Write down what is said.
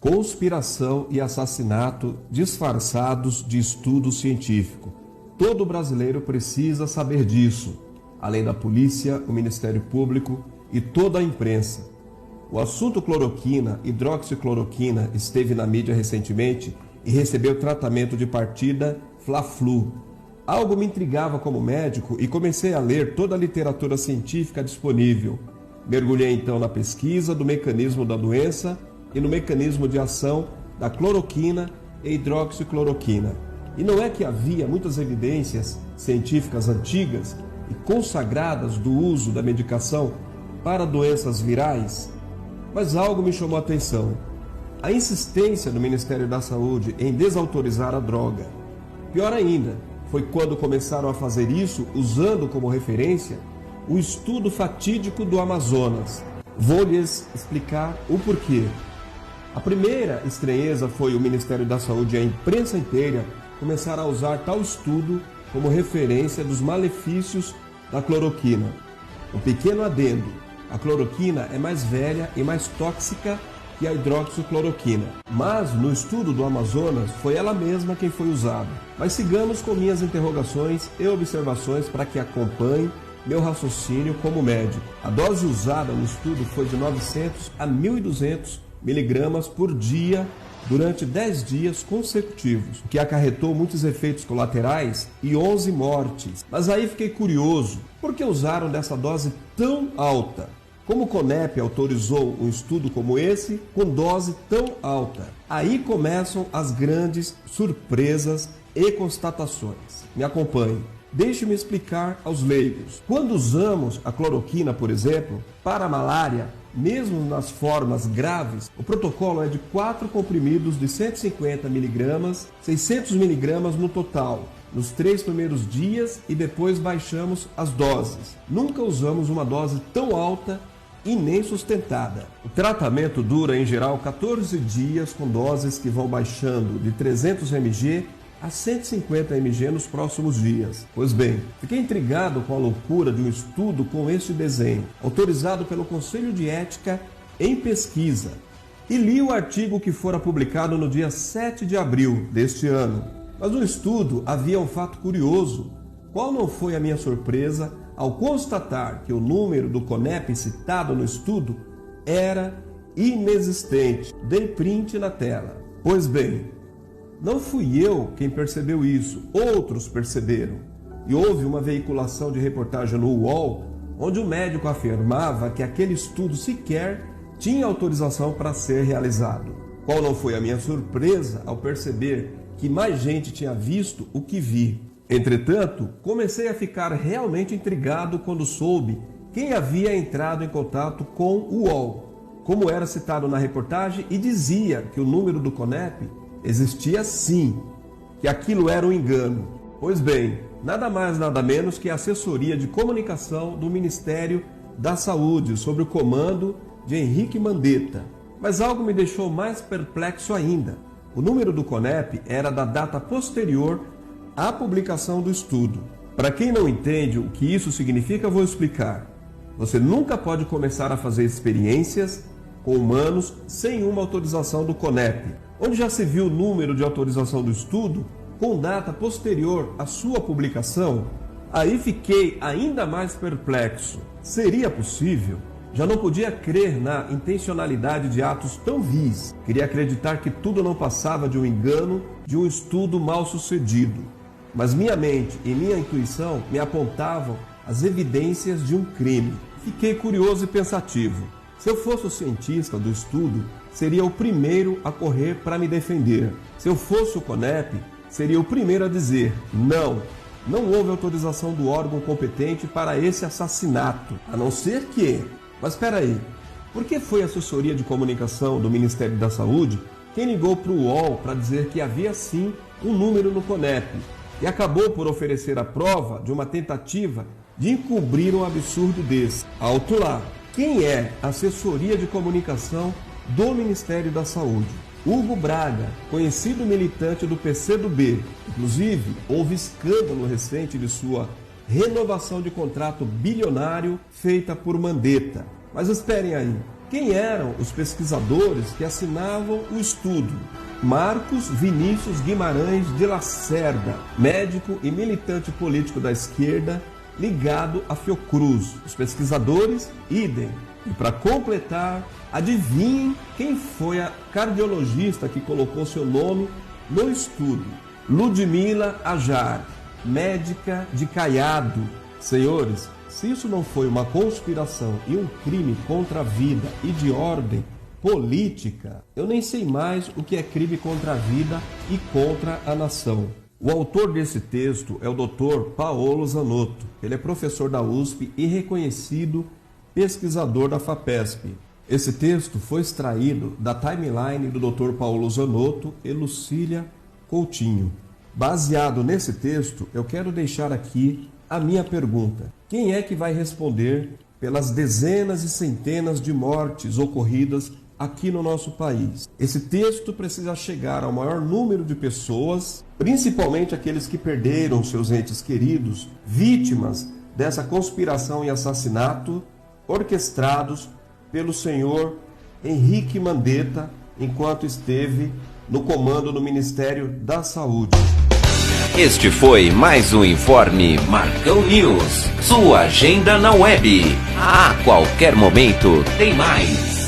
Conspiração e assassinato disfarçados de estudo científico. Todo brasileiro precisa saber disso, além da polícia, o Ministério Público e toda a imprensa. O assunto cloroquina, hidroxicloroquina, esteve na mídia recentemente e recebeu tratamento de partida Fla-Flu. Algo me intrigava como médico e comecei a ler toda a literatura científica disponível. Mergulhei então na pesquisa do mecanismo da doença e no mecanismo de ação da cloroquina e hidroxicloroquina. E não é que havia muitas evidências científicas antigas e consagradas do uso da medicação para doenças virais? Mas algo me chamou a atenção. A insistência do Ministério da Saúde em desautorizar a droga. Pior ainda, foi quando começaram a fazer isso usando como referência o estudo fatídico do Amazonas. Vou lhes explicar o porquê. A primeira estranheza foi o Ministério da Saúde e a imprensa inteira começar a usar tal estudo como referência dos malefícios da cloroquina. Um pequeno adendo: a cloroquina é mais velha e mais tóxica que a hidroxicloroquina, mas no estudo do Amazonas foi ela mesma quem foi usada. Mas sigamos com minhas interrogações e observações para que acompanhe meu raciocínio como médico. A dose usada no estudo foi de 900 a 1.200 miligramas por dia durante 10 dias consecutivos, o que acarretou muitos efeitos colaterais e 11 mortes. Mas aí fiquei curioso, por que usaram dessa dose tão alta? Como o CONEP autorizou um estudo como esse com dose tão alta? Aí começam as grandes surpresas e constatações. Me acompanhe. Deixe-me explicar aos leigos. Quando usamos a cloroquina, por exemplo, para a malária, mesmo nas formas graves, o protocolo é de 4 comprimidos de 150 mg, 600 mg no total, nos 3 primeiros dias, e depois baixamos as doses. Nunca usamos uma dose tão alta e nem sustentada. O tratamento dura em geral 14 dias com doses que vão baixando de 300 mg a 150 mg nos próximos dias. Pois bem, fiquei intrigado com a loucura de um estudo com este desenho, autorizado pelo Conselho de Ética em Pesquisa, e li o artigo que fora publicado no dia 7 de abril deste ano. Mas no estudo havia um fato curioso. Qual não foi a minha surpresa ao constatar que o número do CONEP citado no estudo era inexistente. Dei print na tela. Pois bem, não fui eu quem percebeu isso, outros perceberam. E houve uma veiculação de reportagem no UOL, onde o médico afirmava que aquele estudo sequer tinha autorização para ser realizado. Qual não foi a minha surpresa ao perceber que mais gente tinha visto o que vi. Entretanto, comecei a ficar realmente intrigado quando soube quem havia entrado em contato com o UOL, como era citado na reportagem, e dizia que o número do CONEP existia sim, que aquilo era um engano. Pois bem, nada mais nada menos que a assessoria de comunicação do Ministério da Saúde, sob o comando de Henrique Mandetta. Mas algo me deixou mais perplexo ainda. O número do CONEP era da data posterior à publicação do estudo. Para quem não entende o que isso significa, vou explicar. Você nunca pode começar a fazer experiências com humanos sem uma autorização do CONEP. Onde já se viu o número de autorização do estudo com data posterior à sua publicação? Aí fiquei ainda mais perplexo. Seria possível? Já não podia crer na intencionalidade de atos tão vis. Queria acreditar que tudo não passava de um engano, de um estudo mal sucedido. Mas minha mente e minha intuição me apontavam as evidências de um crime. Fiquei curioso e pensativo. Se eu fosse o cientista do estudo, seria o primeiro a correr para me defender. Se eu fosse o CONEP, seria o primeiro a dizer: não houve autorização do órgão competente para esse assassinato, a não ser que... Mas espera aí, por que foi a assessoria de comunicação do Ministério da Saúde quem ligou para o UOL para dizer que havia sim um número no CONEP e acabou por oferecer a prova de uma tentativa de encobrir um absurdo desse? Alto lá! Quem é a assessoria de comunicação do Ministério da Saúde? Hugo Braga, conhecido militante do PCdoB. Inclusive, houve escândalo recente de sua renovação de contrato bilionário feita por Mandetta. Mas esperem aí, Quem eram os pesquisadores que assinavam o estudo? Marcos Vinícius Guimarães de Lacerda, médico e militante político da esquerda, ligado à Fiocruz. Os pesquisadores, idem. E para completar, adivinhem quem foi a cardiologista que colocou seu nome no estudo? Ludmila Ajar, médica de Caiado. Senhores, se isso não foi uma conspiração e um crime contra a vida e de ordem política, eu nem sei mais o que é crime contra a vida e contra a nação. O autor desse texto é o Dr. Paolo Zanotto. Ele é professor da USP e reconhecido pesquisador da FAPESP. Esse texto foi extraído da timeline do Dr. Paolo Zanotto e Lucília Coutinho. Baseado nesse texto, eu quero deixar aqui a minha pergunta. Quem é que vai responder pelas dezenas e centenas de mortes ocorridas aqui no nosso país? Esse texto precisa chegar ao maior número de pessoas, principalmente aqueles que perderam seus entes queridos, vítimas dessa conspiração e assassinato orquestrados pelo senhor Henrique Mandetta, enquanto esteve no comando do Ministério da Saúde. Este foi mais um Informe Marcão News. Sua agenda na web. A qualquer momento tem mais.